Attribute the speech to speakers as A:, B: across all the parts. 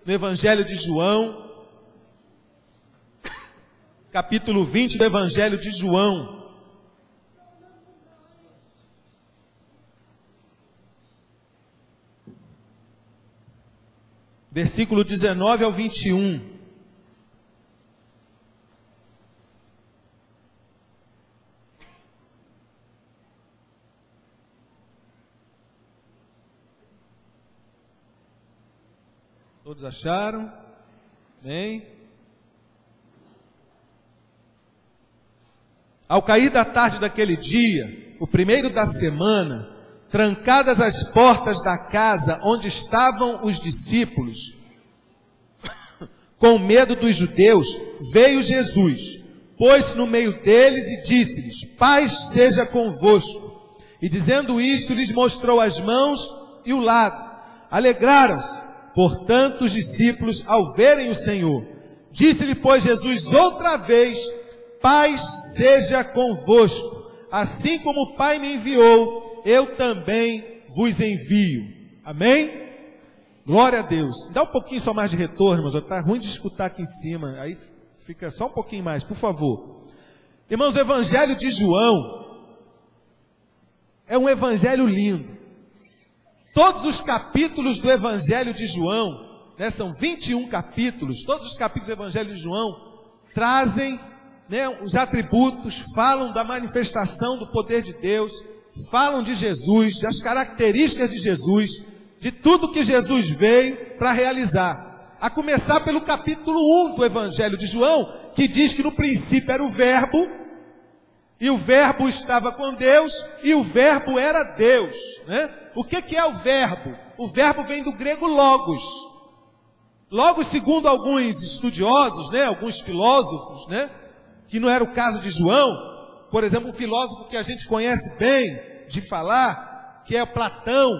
A: no Evangelho de João, capítulo 20 do Evangelho de João. Versículo 19 ao 21. Todos acharam? Amém? Ao cair da tarde daquele dia, o primeiro da semana, trancadas as portas da casa onde estavam os discípulos, com medo dos judeus, veio Jesus, pôs-se no meio deles e disse-lhes: paz seja convosco. E dizendo isto, lhes mostrou as mãos e o lado. Alegraram-se, portanto, os discípulos ao verem o Senhor. Disse-lhe, pois, Jesus outra vez: paz seja convosco. Assim como o Pai me enviou, eu também vos envio. Amém? Glória a Deus. Dá um pouquinho só mais de retorno, mas está ruim de escutar aqui em cima. Aí fica só um pouquinho mais, por favor. Irmãos, o Evangelho de João é um evangelho lindo. Todos os capítulos do Evangelho de João, né, são 21 capítulos, todos os capítulos do Evangelho de João trazem, né, os atributos, falam da manifestação do poder de Deus, falam de Jesus, das características de Jesus, de tudo que Jesus veio para realizar. A começar pelo capítulo 1 do Evangelho de João, que diz que no princípio era o Verbo, e o Verbo estava com Deus, e o Verbo era Deus, né? O que é o Verbo? O Verbo vem do grego logos. Logos, segundo alguns estudiosos, né, alguns filósofos, né, que não era o caso de João, por exemplo, um filósofo que a gente conhece bem de falar, que é Platão.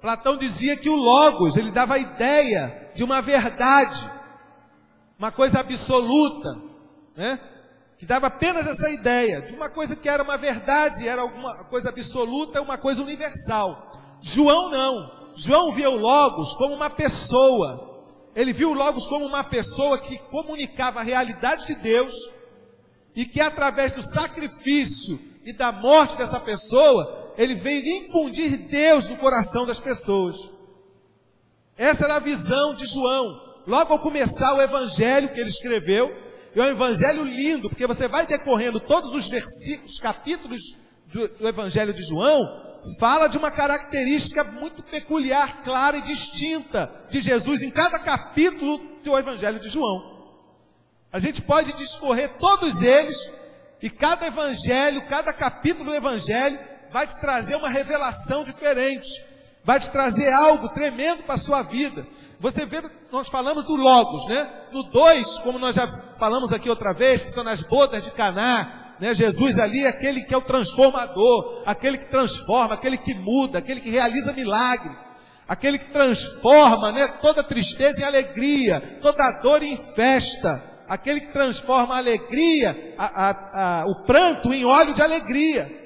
A: Platão dizia que o logos, ele dava a ideia de uma verdade, uma coisa absoluta, né, que dava apenas essa ideia de uma coisa que era uma verdade, era alguma coisa absoluta, uma coisa universal. João não. João via o logos como uma pessoa. Ele viu o logos como uma pessoa que comunicava a realidade de Deus e que através do sacrifício e da morte dessa pessoa, ele veio infundir Deus no coração das pessoas. Essa era a visão de João. Logo ao começar o evangelho que ele escreveu, é um evangelho lindo, porque você vai decorrendo todos os versículos, capítulos do evangelho de João, fala de uma característica muito peculiar, clara e distinta de Jesus em cada capítulo do evangelho de João. A gente pode discorrer todos eles, e cada evangelho, cada capítulo do evangelho vai te trazer uma revelação diferente, vai te trazer algo tremendo para a sua vida. Você vê, nós falamos do Logos, né? No 2, como nós já falamos aqui outra vez, que são nas bodas de Caná, né? Jesus ali é aquele que é o transformador, aquele que transforma, aquele que muda, aquele que realiza milagre, aquele que transforma, né, toda tristeza em alegria, toda dor em festa, aquele que transforma a alegria, o pranto em óleo de alegria.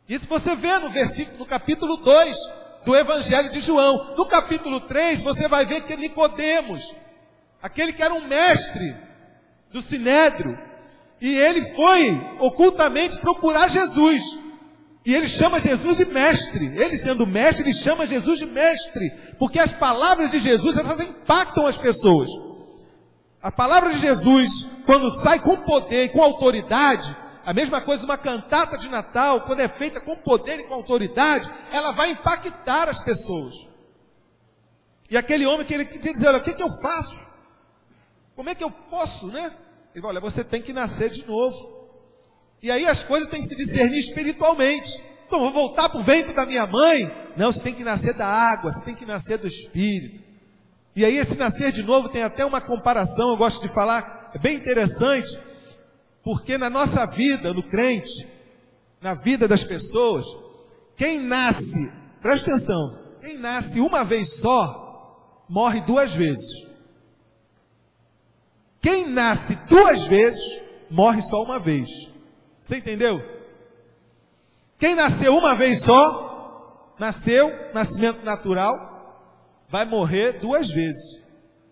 A: Isso você vê no capítulo 2 do Evangelho de João. No capítulo 3 você vai ver que Nicodemos, aquele que era um mestre do Sinédrio, e ele foi ocultamente procurar Jesus, e ele chama Jesus de mestre. Ele sendo mestre, ele chama Jesus de mestre, porque as palavras de Jesus, elas impactam as pessoas. A palavra de Jesus, quando sai com poder e com autoridade, a mesma coisa de uma cantata de Natal, quando é feita com poder e com autoridade, ela vai impactar as pessoas. E aquele homem que ele dizer, olha, o que eu faço? Como é que eu posso, né? Ele vai, olha, você tem que nascer de novo. E aí as coisas têm que se discernir espiritualmente. Então, vou voltar para o ventre da minha mãe? Não, você tem que nascer da água, você tem que nascer do Espírito. E aí esse nascer de novo tem até uma comparação, eu gosto de falar, é bem interessante, porque na nossa vida, no crente, na vida das pessoas, quem nasce, presta atenção, quem nasce uma vez só, morre duas vezes. Quem nasce duas vezes, morre só uma vez. Você entendeu? Quem nasceu uma vez só, nasceu, nascimento natural. vai morrer 2 vezes.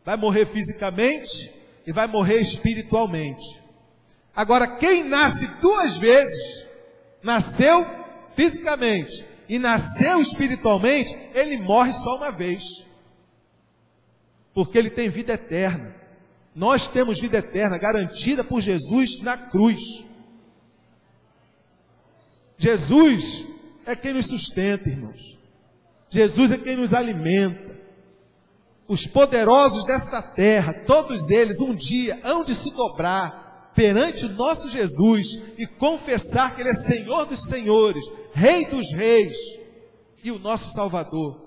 A: Vai morrer fisicamente e vai morrer espiritualmente. Agora, quem nasce 2 vezes, nasceu fisicamente e nasceu espiritualmente, ele morre só uma vez. Porque ele tem vida eterna. Nós temos vida eterna garantida por Jesus na cruz. Jesus é quem nos sustenta, irmãos. Jesus é quem nos alimenta. Os poderosos desta terra, todos eles um dia hão de se dobrar perante o nosso Jesus e confessar que Ele é Senhor dos senhores, Rei dos reis e o nosso Salvador.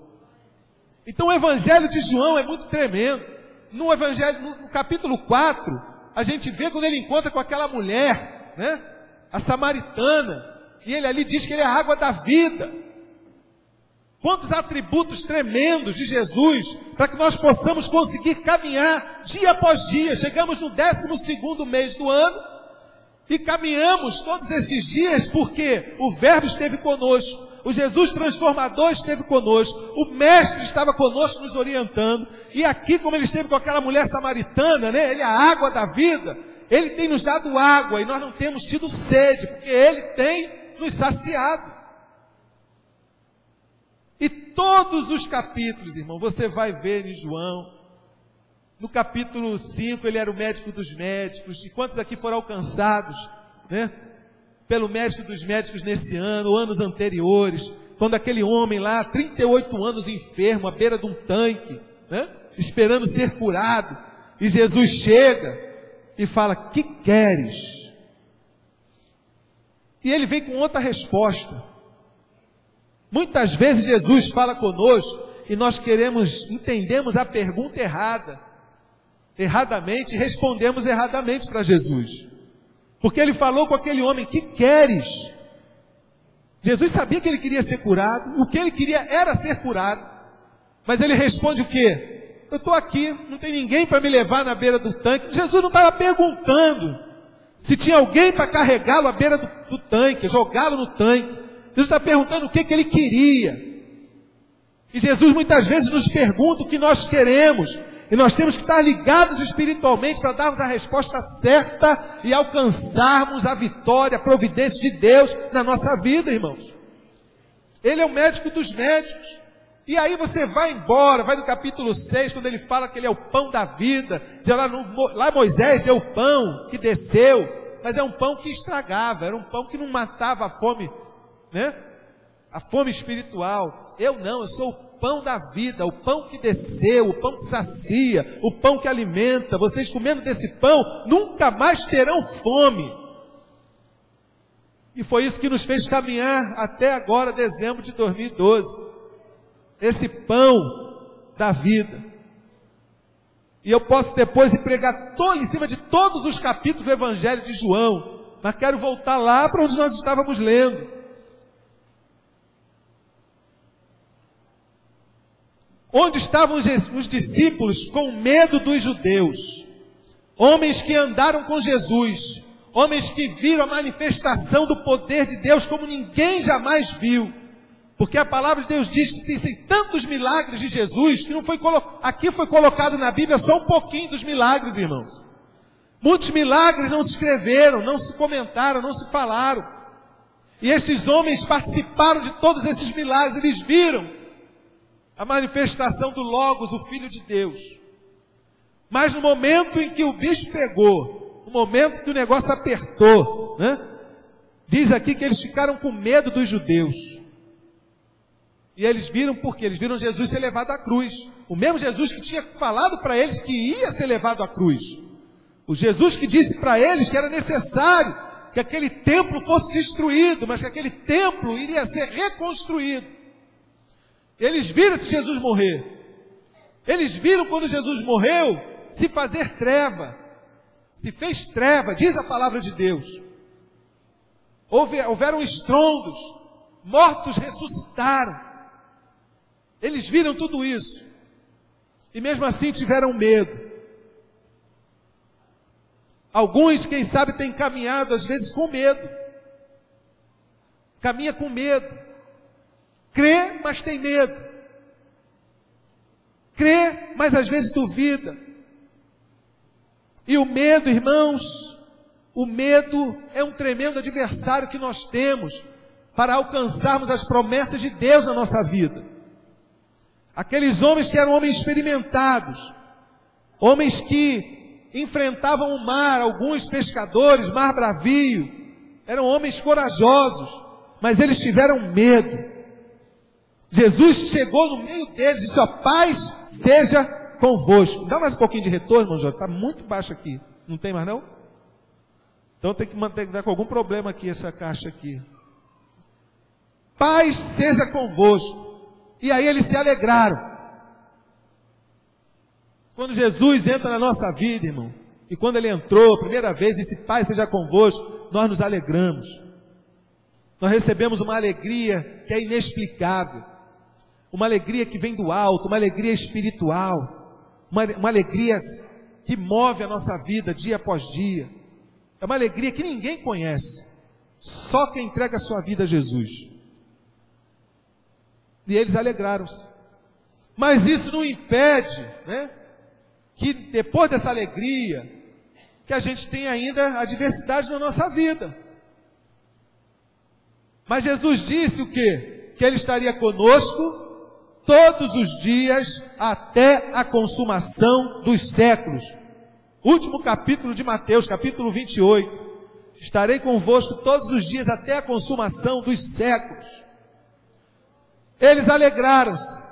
A: Então o Evangelho de João é muito tremendo. No Evangelho, no capítulo 4, a gente vê quando ele encontra com aquela mulher, né, a samaritana, e ele ali diz que ele é a água da vida. Quantos atributos tremendos de Jesus, para que nós possamos conseguir caminhar dia após dia. Chegamos no 12º mês do ano, e caminhamos todos esses dias, porque o Verbo esteve conosco, o Jesus transformador esteve conosco, o Mestre estava conosco nos orientando, e aqui como ele esteve com aquela mulher samaritana, né, ele é a água da vida, ele tem nos dado água, e nós não temos tido sede, porque ele tem nos saciado. E todos os capítulos, irmão, você vai ver em João, no capítulo 5, ele era o médico dos médicos, e quantos aqui foram alcançados, né, pelo médico dos médicos nesse ano, ou anos anteriores, quando aquele homem lá, 38 anos enfermo, à beira de um tanque, né, esperando ser curado, e Jesus chega e fala: que queres? E ele vem com outra resposta. Muitas vezes Jesus fala conosco e nós entendemos a pergunta erradamente, e respondemos erradamente para Jesus. Porque ele falou com aquele homem: que queres? Jesus sabia que ele queria ser curado, o que ele queria era ser curado, mas ele responde o quê? Eu estou aqui, não tem ninguém para me levar na beira do tanque. Jesus não estava perguntando se tinha alguém para carregá-lo à beira do tanque, jogá-lo no tanque. Jesus está perguntando o que ele queria. E Jesus muitas vezes nos pergunta o que nós queremos, e nós temos que estar ligados espiritualmente para darmos a resposta certa e alcançarmos a vitória, a providência de Deus na nossa vida, irmãos. Ele é o médico dos médicos. E aí você vai embora, vai no capítulo 6, quando ele fala que ele é o pão da vida. Lá Moisés deu o pão que desceu, mas é um pão que estragava, era um pão que não matava a fome, né? A fome espiritual. Eu sou o pão da vida, o pão que desceu, o pão que sacia, o pão que alimenta. Vocês comendo desse pão, nunca mais terão fome. E foi isso que nos fez caminhar até agora, dezembro de 2012. Esse pão da vida. E eu posso depois ir pregar em cima de todos os capítulos do Evangelho de João, mas quero voltar lá para onde nós estávamos lendo. Onde estavam os discípulos com medo dos judeus, homens que andaram com Jesus, homens que viram a manifestação do poder de Deus como ninguém jamais viu, porque a palavra de Deus diz que existem tantos milagres de Jesus, que não foi aqui foi colocado na Bíblia só um pouquinho dos milagres, irmãos. Muitos milagres não se escreveram, não se comentaram, não se falaram, e estes homens participaram de todos esses milagres, eles viram a manifestação do Logos, o Filho de Deus. Mas no momento em que o bicho pegou, no momento que o negócio apertou, né, diz aqui que eles ficaram com medo dos judeus. E eles viram por quê? Eles viram Jesus ser levado à cruz. O mesmo Jesus que tinha falado para eles que ia ser levado à cruz. O Jesus que disse para eles que era necessário que aquele templo fosse destruído, mas que aquele templo iria ser reconstruído. Eles viram Jesus morrer. Eles viram quando Jesus morreu se fazer treva. Se fez treva, diz a palavra de Deus. Houveram estrondos. Mortos ressuscitaram. Eles viram tudo isso. E mesmo assim tiveram medo. Alguns, quem sabe, têm caminhado às vezes com medo. Caminha com medo. Crê, mas tem medo. crê, mas às vezes duvida. E o medo, irmãos, o medo é um tremendo adversário que nós temos para alcançarmos as promessas de Deus na nossa vida. Aqueles homens que eram homens experimentados, homens que enfrentavam o mar, alguns pescadores, mar bravio, eram homens corajosos, mas eles tiveram medo. Jesus chegou no meio deles e disse: ó, paz seja convosco. Dá mais um pouquinho de retorno, irmão Jota, está muito baixo aqui. Não tem mais não? Então tem que manter, dar com algum problema aqui essa caixa aqui. Paz seja convosco. E aí eles se alegraram. Quando Jesus entra na nossa vida, irmão, e quando ele entrou a primeira vez e disse: paz seja convosco, nós nos alegramos. Nós recebemos uma alegria que é inexplicável. Uma alegria que vem do alto, uma alegria espiritual. Uma alegria que move a nossa vida dia após dia. É uma alegria que ninguém conhece. Só quem entrega a sua vida a Jesus. E eles alegraram-se. Mas isso não impede, né, que depois dessa alegria, que a gente tenha ainda adversidade na nossa vida. Mas Jesus disse o quê? Que Ele estaria conosco todos os dias até a consumação dos séculos. Último capítulo de Mateus, capítulo 28. Estarei convosco todos os dias até a consumação dos séculos. Eles alegraram-se,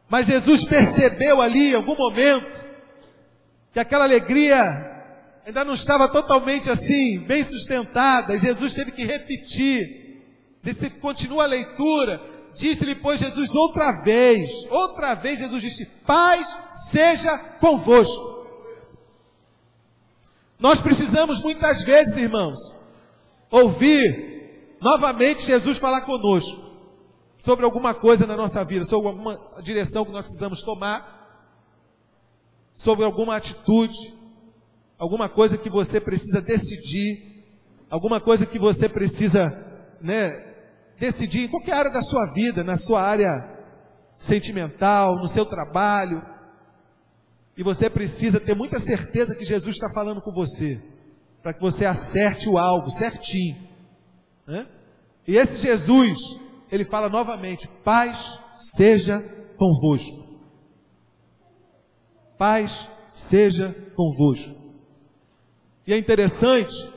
A: mas Jesus percebeu ali, em algum momento, que aquela alegria ainda não estava totalmente assim, bem sustentada, e Jesus teve que repetir. Disse: continua a leitura. Disse-lhe, pois, Jesus outra vez Jesus disse: paz seja convosco. Nós precisamos muitas vezes, irmãos, ouvir novamente Jesus falar conosco sobre alguma coisa na nossa vida, sobre alguma direção que nós precisamos tomar, sobre alguma atitude, alguma coisa que você precisa decidir, alguma coisa que você precisa, né, decidir em qualquer área da sua vida, na sua área sentimental, no seu trabalho, e você precisa ter muita certeza que Jesus está falando com você, para que você acerte o alvo certinho, né? E esse Jesus, Ele fala novamente: paz seja convosco. Paz seja convosco. E é interessante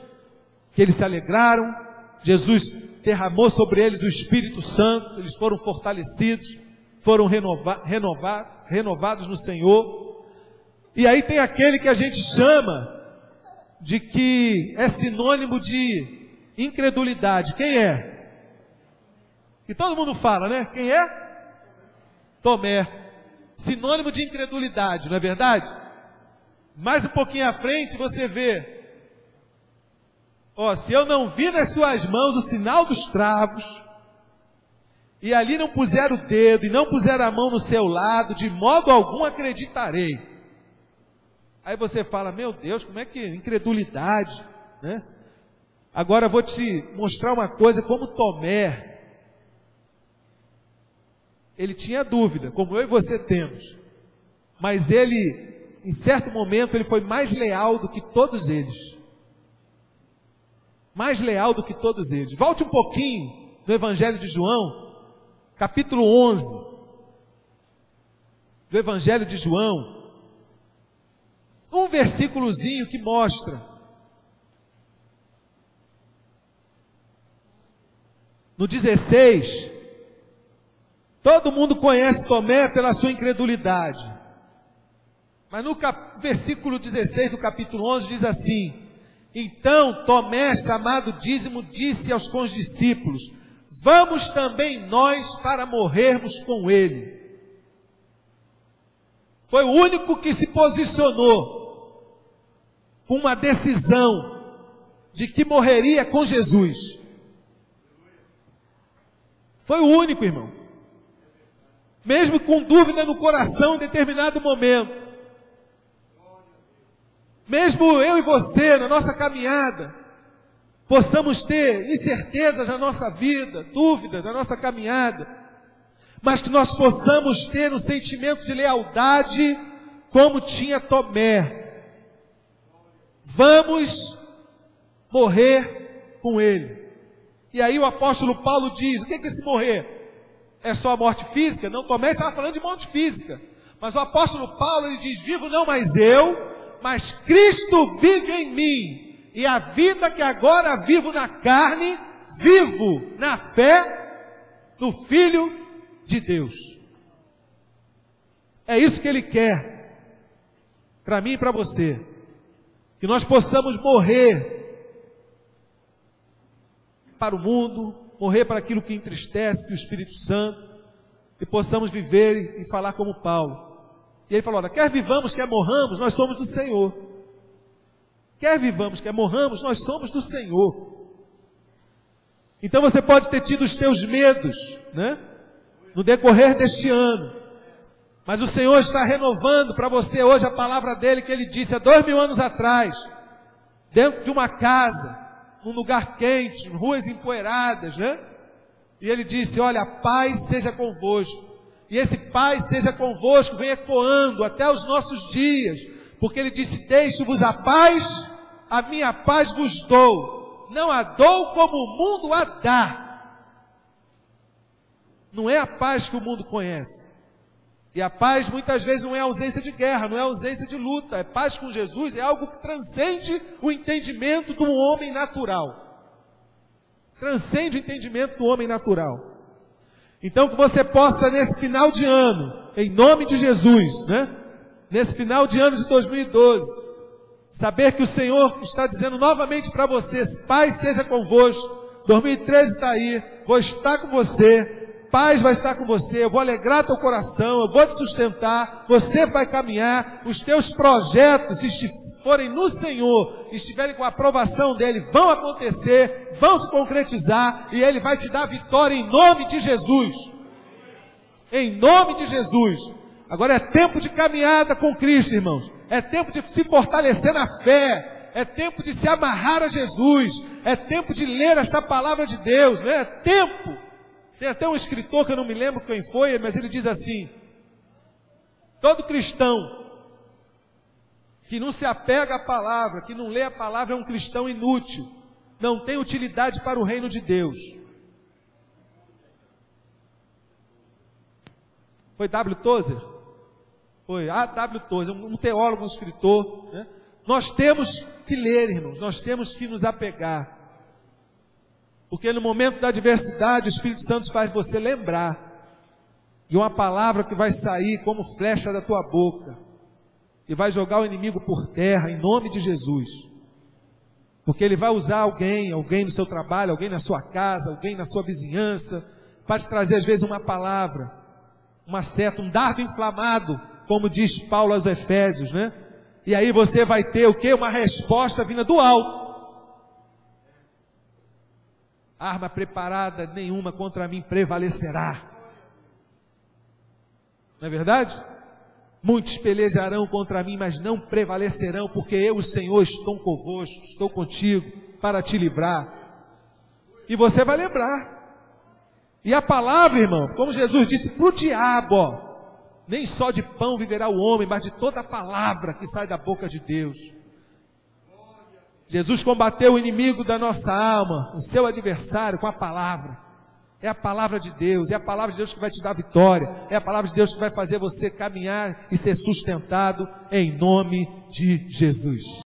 A: que eles se alegraram, Jesus derramou sobre eles o Espírito Santo, eles foram fortalecidos, foram renovados no Senhor. E aí tem aquele que a gente chama de que é sinônimo de incredulidade. Quem é? E todo mundo fala, né? Quem é? Tomé. Sinônimo de incredulidade, não é verdade? Mais um pouquinho à frente você vê: ó, se eu não vir nas suas mãos o sinal dos cravos, e ali não puser o dedo, e não puser a mão no seu lado, de modo algum acreditarei. Aí você fala: meu Deus, como é que incredulidade, né? Agora eu vou te mostrar uma coisa, como Tomé, ele tinha dúvida, como eu e você temos, mas ele, em certo momento, ele foi mais leal do que todos eles. Mais leal do que todos eles. Volte um pouquinho no Evangelho de João, capítulo 11, do Evangelho de João, um versículozinho que mostra, no 16, todo mundo conhece Tomé pela sua incredulidade, mas no versículo 16 do capítulo 11 diz assim: então Tomé, chamado Dízimo, disse aos condiscípulos: vamos também nós para morrermos com ele. Foi o único que se posicionou com uma decisão de que morreria com Jesus. Foi o único, irmão. Mesmo com dúvida no coração em determinado momento. Mesmo eu e você, na nossa caminhada, possamos ter incertezas na nossa vida, dúvidas na nossa caminhada, mas que nós possamos ter um sentimento de lealdade, como tinha Tomé. Vamos morrer com ele. E aí o apóstolo Paulo diz, o que é esse morrer? É só a morte física? Não, Tomé estava falando de morte física. Mas o apóstolo Paulo, ele diz, vivo não mais eu, mas Cristo vive em mim. E a vida que agora vivo na carne, vivo na fé do Filho de Deus. É isso que ele quer para mim e para você, que nós possamos morrer para o mundo, morrer para aquilo que entristece o Espírito Santo, e possamos viver e falar como Paulo. E ele falou, olha, quer vivamos, quer morramos, nós somos do Senhor. Quer vivamos, quer morramos, nós somos do Senhor. Então você pode ter tido os teus medos, né? No decorrer deste ano. Mas o Senhor está renovando para você hoje a palavra dele que ele disse há 2000 anos atrás. Dentro de uma casa, num lugar quente, em ruas empoeiradas, né? E ele disse, olha, a paz seja convosco. E esse paz seja convosco vem ecoando até os nossos dias. Porque ele disse, deixo-vos a paz, a minha paz vos dou. Não a dou como o mundo a dá. Não é a paz que o mundo conhece. E a paz muitas vezes não é ausência de guerra, não é ausência de luta. É paz com Jesus, é algo que transcende o entendimento do homem natural. Transcende o entendimento do homem natural. Então que você possa nesse final de ano, em nome de Jesus, né? Nesse final de ano de 2012, saber que o Senhor está dizendo novamente para vocês, paz seja convosco. 2013 está aí, vou estar com você. Paz vai estar com você, eu vou alegrar teu coração, eu vou te sustentar, você vai caminhar, os teus projetos, se forem no Senhor, estiverem com a aprovação dEle, vão acontecer, vão se concretizar, e Ele vai te dar vitória em nome de Jesus. Em nome de Jesus. Agora é tempo de caminhada com Cristo, irmãos. É tempo de se fortalecer na fé. É tempo de se amarrar a Jesus. É tempo de ler esta palavra de Deus, né? É tempo. Tem até um escritor que eu não me lembro quem foi, mas ele diz assim: todo cristão que não se apega à palavra, que não lê a palavra, é um cristão inútil, não tem utilidade para o reino de Deus. Foi W. Tozer? Foi A.W. Tozer, um teólogo, um escritor, né? Nós temos que ler, irmãos, nós temos que nos apegar. Porque no momento da adversidade, o Espírito Santo faz você lembrar de uma palavra que vai sair como flecha da tua boca e vai jogar o inimigo por terra, em nome de Jesus. Porque ele vai usar alguém no seu trabalho, alguém na sua casa, alguém na sua vizinhança, para te trazer às vezes uma palavra, uma seta, um dardo inflamado, como diz Paulo aos Efésios, né? E aí você vai ter o quê? Uma resposta vinda do alto. Arma preparada nenhuma contra mim prevalecerá. Não é verdade? Muitos pelejarão contra mim, mas não prevalecerão, porque eu, o Senhor, estou convosco, estou contigo para te livrar. E você vai lembrar. E a palavra, irmão, como Jesus disse para o diabo, ó, nem só de pão viverá o homem, mas de toda a palavra que sai da boca de Deus. Jesus combateu o inimigo da nossa alma, o seu adversário, com a palavra. É a palavra de Deus, é a palavra de Deus que vai te dar vitória, é a palavra de Deus que vai fazer você caminhar e ser sustentado em nome de Jesus.